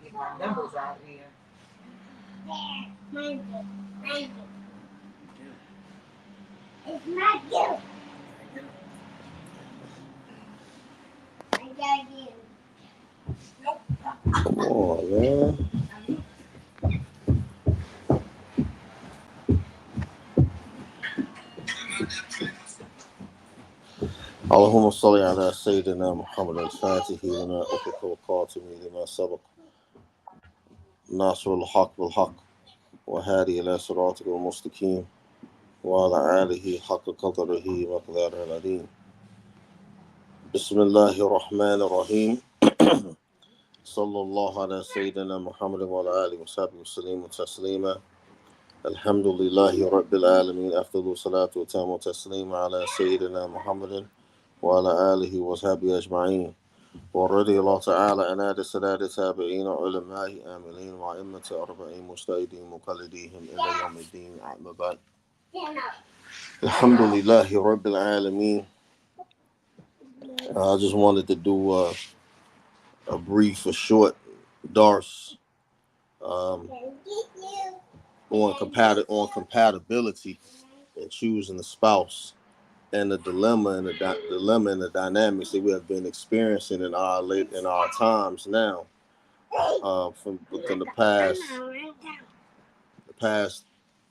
get my numbers out here. It's not you. I got you. Come on, man. اللهم صل على سيدنا محمد الفاتح لما أغلق والخاتم لما سبق ناصر الحق بالحق وهادي إلى صراطك المستقيم وعلى آله حق قدره ومقداره العظيم. بسم الله الرحمن الرحيم. صلى الله على سيدنا محمد وعلى آله وصحبه وسلم تسليما. الحمد لله رب العالمين. أفضل صلاة وتام تسليم على سيدنا محمد وعلى آله وصحبه أجمعين. ورضي الله تعالى عن هذا السادة التابعين علماء عاملين وأئمة أربعين مجتهدين مقلديهم إلى يوم الدين. أما بعد. الحمد لله رب العالمين. I just wanted to do a short dars on compatibility and choosing a spouse, and the dilemma and the dynamics that we have been experiencing in our times now, from within the past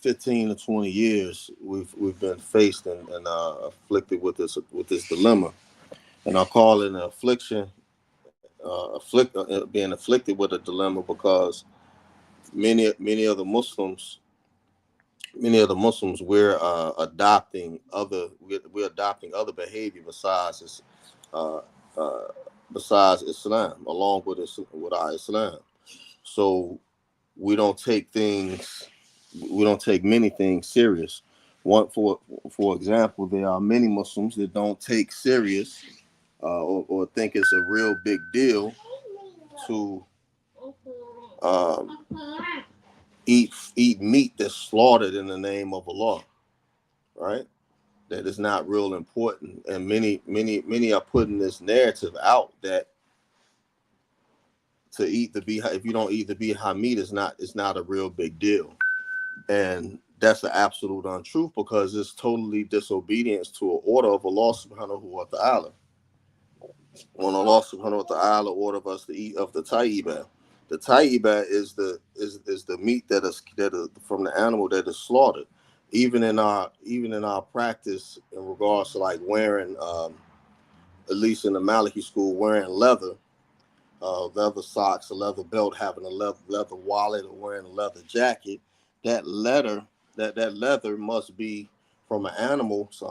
15 to 20 years, we've been faced and afflicted with this dilemma, and I call it an affliction, being afflicted with a dilemma, because many of the Muslims. Many of the Muslims, we're adopting other behavior uh, uh, besides Islam, along with our Islam. So we don't take many things serious. One for example, there are many Muslims that don't take serious or think it's a real big deal to um, eat meat that's slaughtered in the name of Allah, right? That is not real important, and many are putting this narrative out that to eat the beehive, if you don't eat the beehive meat, it's not a real big deal, and that's the absolute untruth, because it's totally disobedience to an order of Allah Subhanahu wa Taala. When Allah Subhanahu wa Taala ordered us to eat of the tayyibah. The tayyibah is the meat that is from the animal that is slaughtered. Even in our practice in regards to like wearing, at least in the Maliki school, wearing leather socks, a leather belt, having a leather wallet, or wearing a leather jacket, that leather must be from an animal. So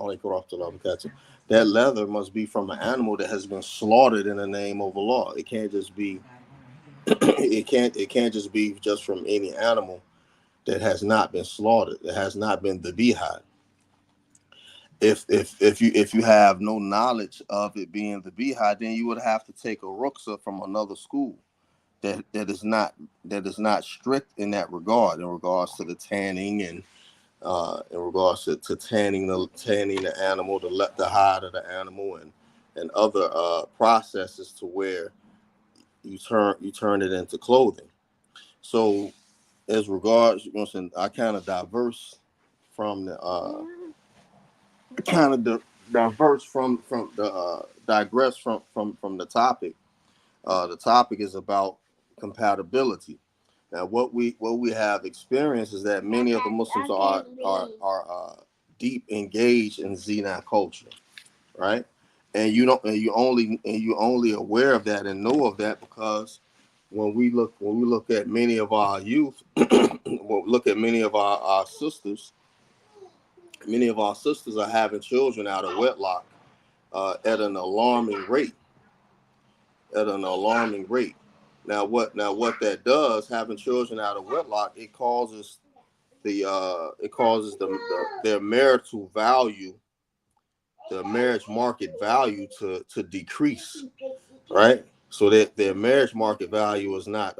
that leather must be from an animal that has been slaughtered in the name of Allah. It can't just be it can't just be just from any animal that has not been slaughtered, that has not been the bihad. If you have no knowledge of it being the bihad, then you would have to take a ruksa from another school that is not strict in that regard, in regards to the tanning, and in regards to tanning the animal, to let the hide of the animal, and other processes to where you turn it into clothing. So as regards, I kind of from the diverse from the digress from the topic. The topic is about compatibility. Now, what we have experienced is that many of the Muslims are deep engaged in zina culture, right? And you only aware of that and know of that because when we look at many of our youth, when we look at many of our sisters, many of our sisters are having children out of wedlock at an alarming rate. At an alarming rate. Now what that does, having children out of wedlock, their marital value, the marriage market value to decrease, right? So that their marriage market value is not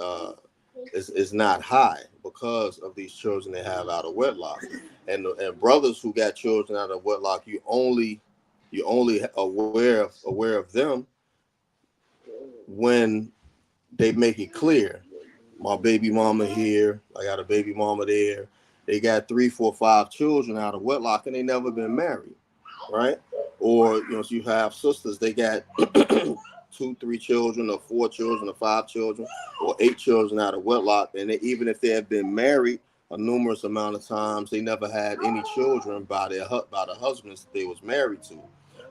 high because of these children they have out of wedlock. And brothers who got children out of wedlock, you only aware of them when they make it clear my baby mama here, I got a baby mama there. They got 3, 4, 5 children out of wedlock, and they never been married, right? Or so you have sisters, they got 2, 3 children, or 4 children, or 5 children, or 8 children out of wedlock, and even if they have been married a numerous amount of times, they never had any children by the husbands that they was married to,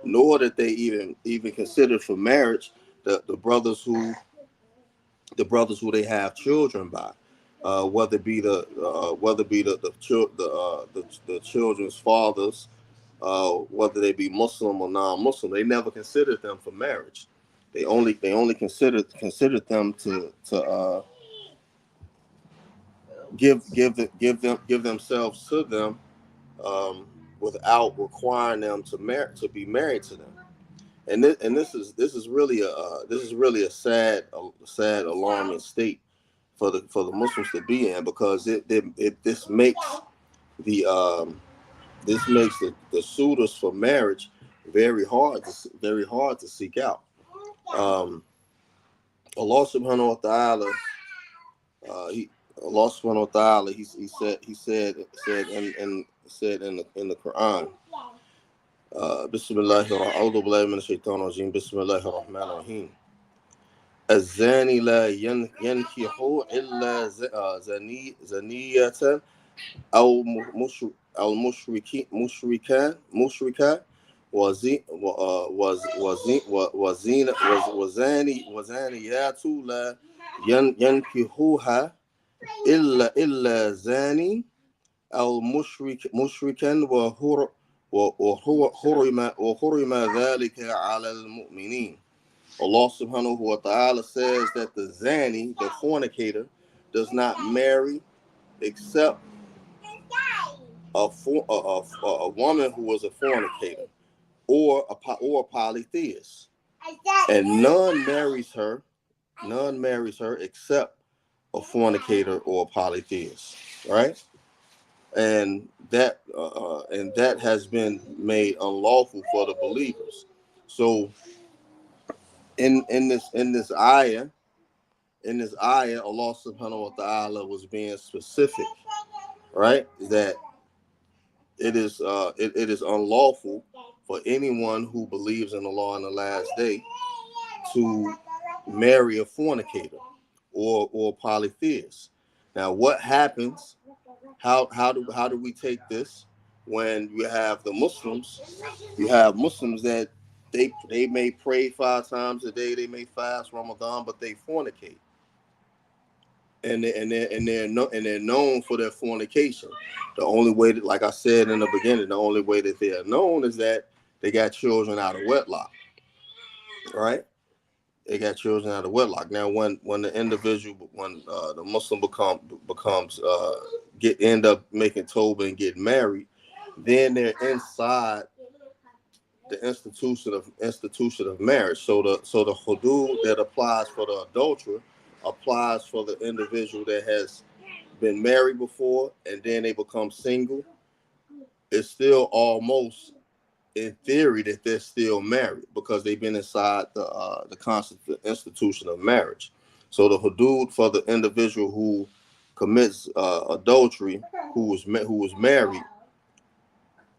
nor that they even considered for marriage the brothers who they have children by, whether it be the children's fathers, whether they be Muslim or non-Muslim. They never considered them for marriage. They only considered them to give themselves to them, without requiring them to be married to them. And this is really a sad alarming state for the Muslims to be in, because this makes the the suitors for marriage very hard to seek out. Um, Allah subhanahu wa ta'ala, he Allah subhanahu wa ta'ala, he said in the Quran, Bismillahir A'udhu billahi minash shaitanir rajim, Bismillahir Rahmanir Rahim. الزاني لا ينكح إلا زنية أو مشرك أو مشركا وزانيات لا ينكحوها إلا زاني أو مشركا وحرم ذلك على المؤمنين. Allah subhanahu wa ta'ala says that the zani, the fornicator, does not marry except a woman who was a fornicator, or a polytheist, and none marries her except a fornicator or a polytheist, right? And that has been made unlawful for the believers. So in this ayah, Allah subhanahu wa ta'ala was being specific, right? That it is unlawful for anyone who believes in Allah on the last day to marry a fornicator or polytheist. Now, what happens? How do we take this when you have the Muslims? You have Muslims that they may pray 5 times a day, they may fast Ramadan, but they fornicate, and they're known for their fornication. The only way that, like I said in the beginning, the only way that they are known is that they got children out of wedlock, right? They got children out of wedlock. Now, when the Muslim becomes end up making tawbah and getting married, then they're inside the institution of marriage. So the hudud that applies for the adulterer applies for the individual that has been married before and then they become single. It's still almost, in theory, that they're still married because they've been inside the constant institution of marriage. So the hudud for the individual who commits adultery, who was married,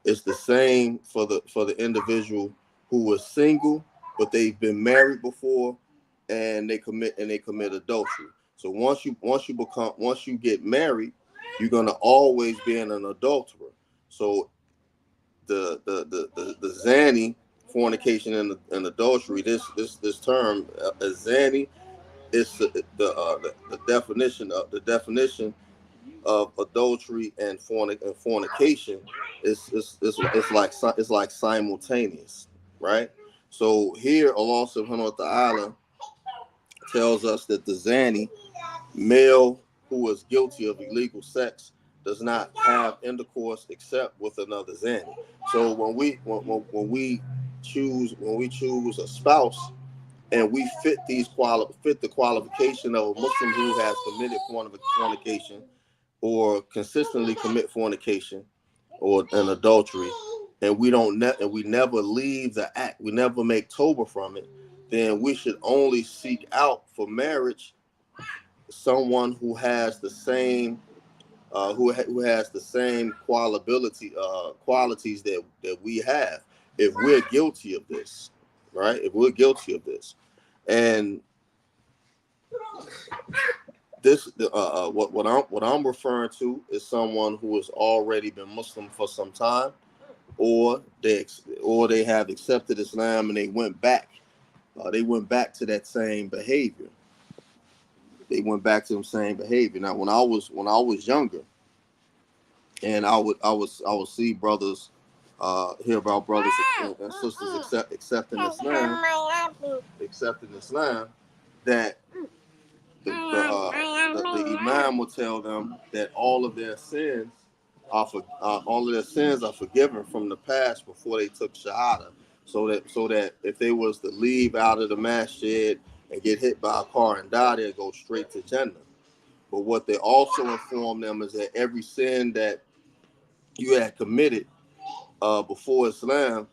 it's the same for the individual who was single, but they've been married before, and they commit adultery. So once you get married, you're gonna always be an adulterer. So the zani, fornication and adultery, this term zani is the definition of adultery and fornication. It's like simultaneous, right? So here Allah subhanahu wa ta'ala tells us that the zani, male who is guilty of illegal sex, does not have intercourse except with another zani. So when we choose a spouse, and we fit the qualification of a Muslim who has committed fornication or consistently commit fornication or an adultery, and we never leave the act, we never make tawbah from it, then we should only seek out for marriage someone who has the same who has the same qualities that we have, if we're guilty of this, right? If we're guilty of this, and this what I'm referring to is someone who has already been Muslim for some time, or they have accepted Islam and they went back to that same behavior. They went back to the same behavior. Now, when I was younger, and I would see brothers, hear about brothers and sisters accepting Islam, that the Imam will tell them that all of their sins are forgiven from the past before they took Shahada. So that if they was to leave out of the masjid and get hit by a car and die, they'll go straight to Jannah. But what they also inform them is that every sin that you had committed before Islam,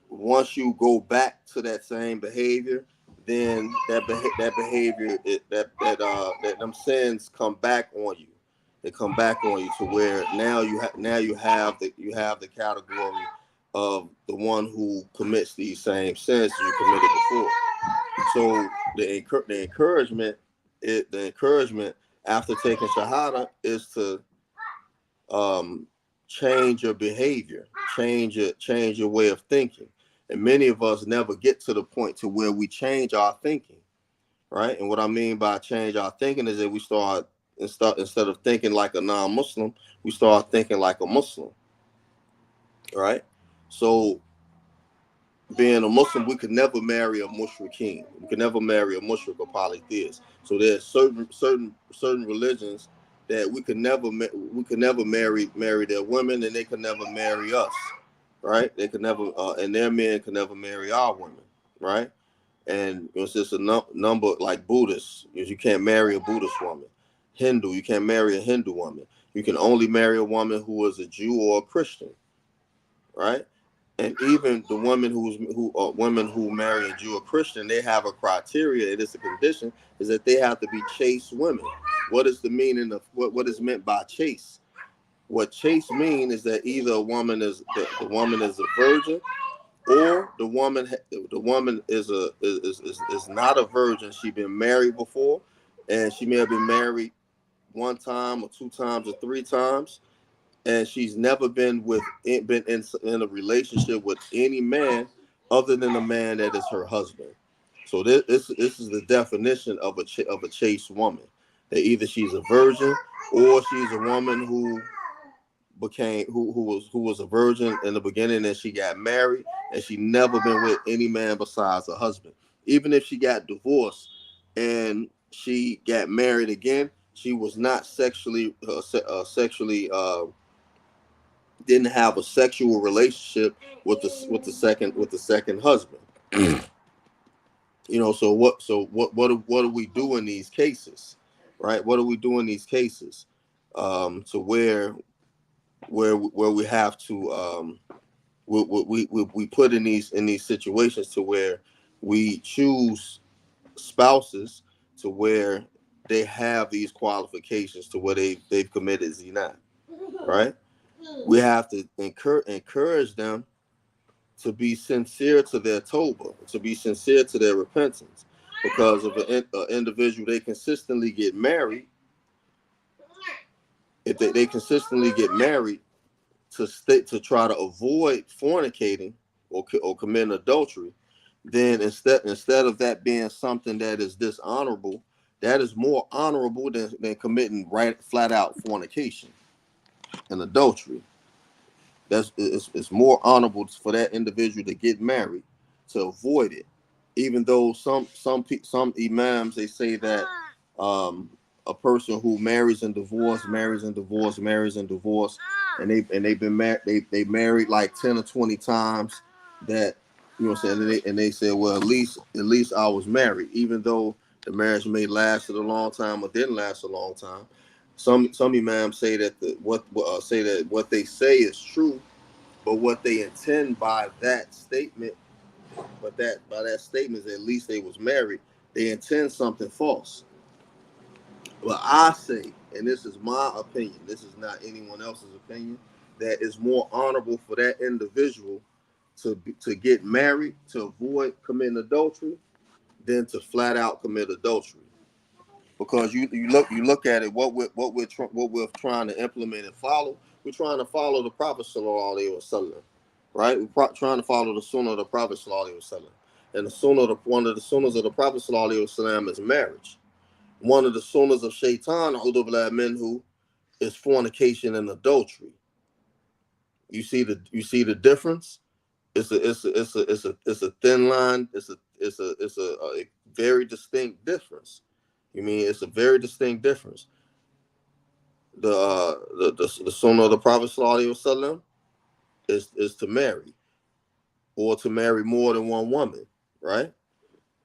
once you go back to that same behavior, then that behavior that them sins come back on you. They come back on you to where now you have the category of the one who commits these same sins you committed before. So the encouragement after taking Shahada is to um, change your behavior, change your way of thinking. And many of us never get to the point to where we change our thinking, right? And what I mean by change our thinking is that we instead of thinking like a non-Muslim, we start thinking like a Muslim, right? So being a Muslim, we could never marry a mushrikeen. We could never marry a mushrik or polytheist. So there's certain religions that we could never marry their women, and they could never marry us, right? They could never, and their men could never marry our women, right? And it's just a number like Buddhists. You can't marry a Buddhist woman. Hindu, you can't marry a Hindu woman. You can only marry a woman who is a Jew or a Christian, right? And even the women who marry a Jew or Christian, they have a criteria. It is a condition is that they have to be chaste women. What is the meaning of what is meant by chaste? What chaste mean is that either the woman is a virgin, or the woman is not a virgin. She been married before, and she may have been married one time or two times or three times, and she's never been in a relationship with any man other than a man that is her husband. So this is the definition of a chaste woman. That either she's a virgin, or she's a woman who was a virgin in the beginning, and she got married, and she never been with any man besides her husband. Even if she got divorced and she got married again, she was not sexually didn't have a sexual relationship with the second husband. So what do we do in these cases, right? What do we do in these cases, to where we have to we put in these situations to where we choose spouses to where they have these qualifications to where they've committed zina, right? We have to encourage them to be sincere to their tawbah, to be sincere to their repentance. Because if an individual, they consistently get married, if they consistently get married to try to avoid fornicating or committing adultery, then instead of that being something that is dishonorable, that is more honorable than committing right flat out fornication and adultery. It's more honorable for that individual to get married, to avoid it. Even though some imams, they say that a person who marries and divorce, and they've been married, they married like 10 or 20 times, that, you know what I'm saying, and they say, well, at least I was married, even though the marriage may lasted a long time or didn't last a long time. Some imams say that what they say is true, but what they intend by that statement, but that by that statement is at least they was married. They intend something false. But I say, and this is my opinion, this is not anyone else's opinion, that it's more honorable for that individual to get married to avoid committing adultery than to flat out commit adultery. Because you look at it, what we're trying to implement and follow. We're trying to follow the Prophet Sallallahu Alaihi Wasallam, right? Trying to follow the Sunnah of the Prophet Sallallahu Alaihi Wasallam, and one of the Sunnahs of the Prophet Sallallahu Alaihi Wasallam is marriage. One of the Sunnahs of Shaitan, Abdullah minhu, is fornication and adultery. You see the difference. It's a thin line. It's a very distinct difference. You mean it's a very distinct difference. The sunnah of the Prophet Sallallahu Alaihi Wasallam is to marry, or to marry more than one woman, right?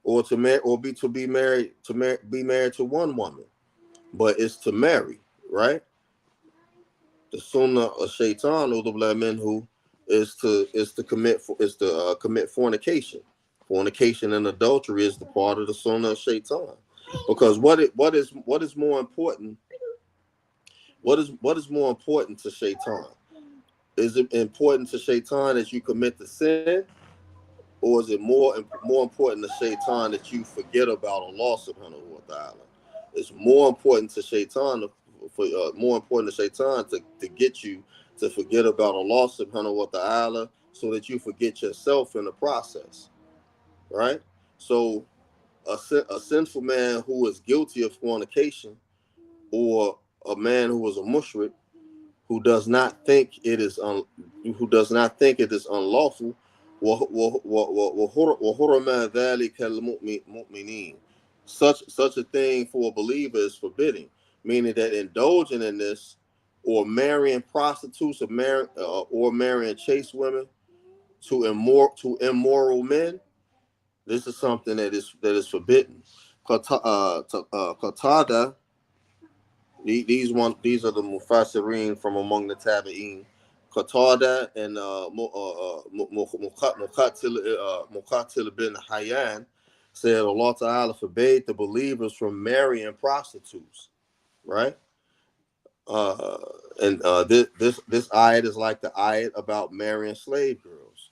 Or be married to one woman, but it's to marry, right? The sunnah of Shaitan or the minhu is to commit fornication. Fornication and adultery is the part of the sunnah of Shaitan, because what is more important? What is more important to Shaitan? Is it important to Shaitan that you commit the sin, or is it more important to Shaitan that you forget about Allah Subhanahu wa Taala? It's more important to Shaitan to get you to forget about Allah Subhanahu wa Taala, so that you forget yourself in the process, right? So a sinful man who is guilty of fornication, or a man who is a mushrik, who does not think it is unlawful, such a thing for a believer is forbidden, meaning that indulging in this, or marrying prostitutes, or marrying chaste women to immoral men, this is something that is forbidden. Qatada, these are the mufassirin from among the tabi'in. Qatada and Muqatil bin Hayyan said Allah Ta'ala forbade the believers from marrying prostitutes, right? And this ayat is like the ayat about marrying slave girls.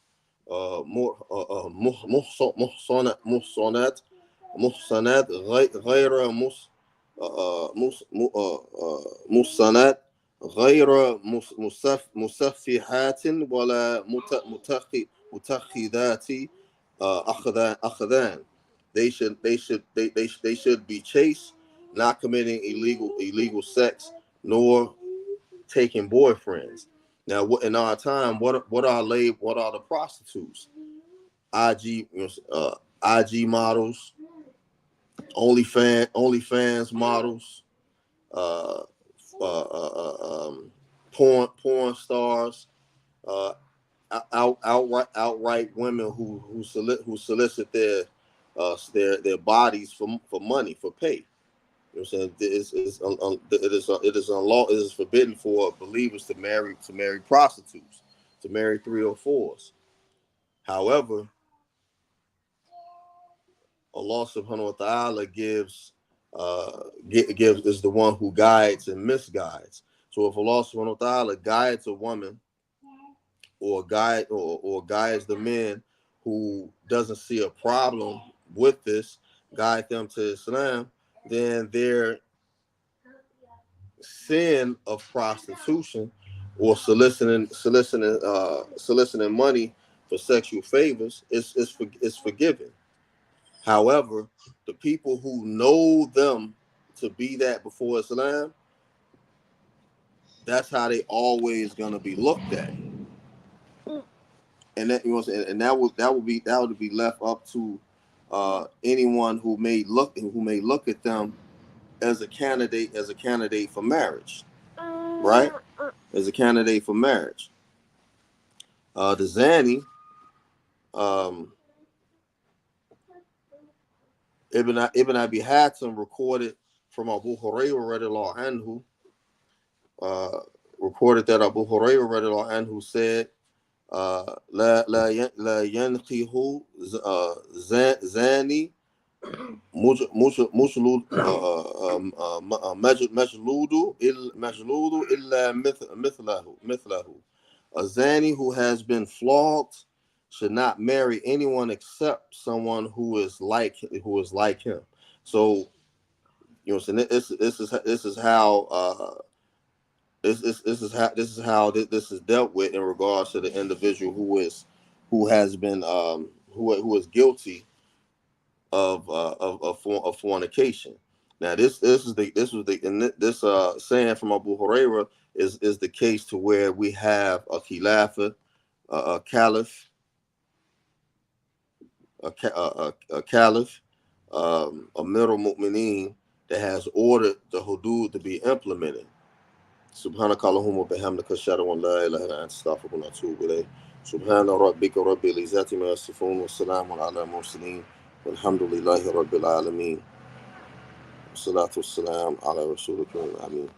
محصنات غير محصنات غير مسفحات ولا متخذات أخذان. They should be chaste, not committing illegal sex, nor taking boyfriends. Now, in our time, what are the prostitutes? IG models, OnlyFans models, porn stars, outright women who solicit their bodies for money, for pay. You know what I'm saying? It is forbidden for believers to marry prostitutes, to marry 304s. However, Allah Subhanahu wa Taala gives is the one who guides and misguides. So if Allah Subhanahu wa Taala guides a woman, or guides the men who doesn't see a problem with this, guide them to Islam, then their sin of prostitution, or soliciting money for sexual favors, is forgiven. However, the people who know them to be that before Islam, that's how they always gonna be looked at, and that would be left up to anyone who may look at them as a candidate for marriage, right? As a candidate for marriage. The Zani, Ibn Abi Hatim recorded from Abu Hurairah radiallahu anhu, reported that Abu Hurairah radiallahu anhu said, لا ينقه زاني مجلود إلا مثله. A zani who has been flogged should not marry anyone except someone who is like him. So this is how this is dealt with in regards to the individual who has been who is guilty of fornication. Now this saying from Abu Huraira is the case to where we have a khilafah, a caliph, a caliph, Amir al-Mu'mineen that has ordered the hudud to be implemented. سبحانك اللهم وبحمدك أشهد أن لا إله إلا أنت أستغفرك وأتوب إليك سبحان ربك رب العزة ما يصفون والسلام على المرسلين والحمد لله رب العالمين والصلاة والسلام على رسولكم الأمين.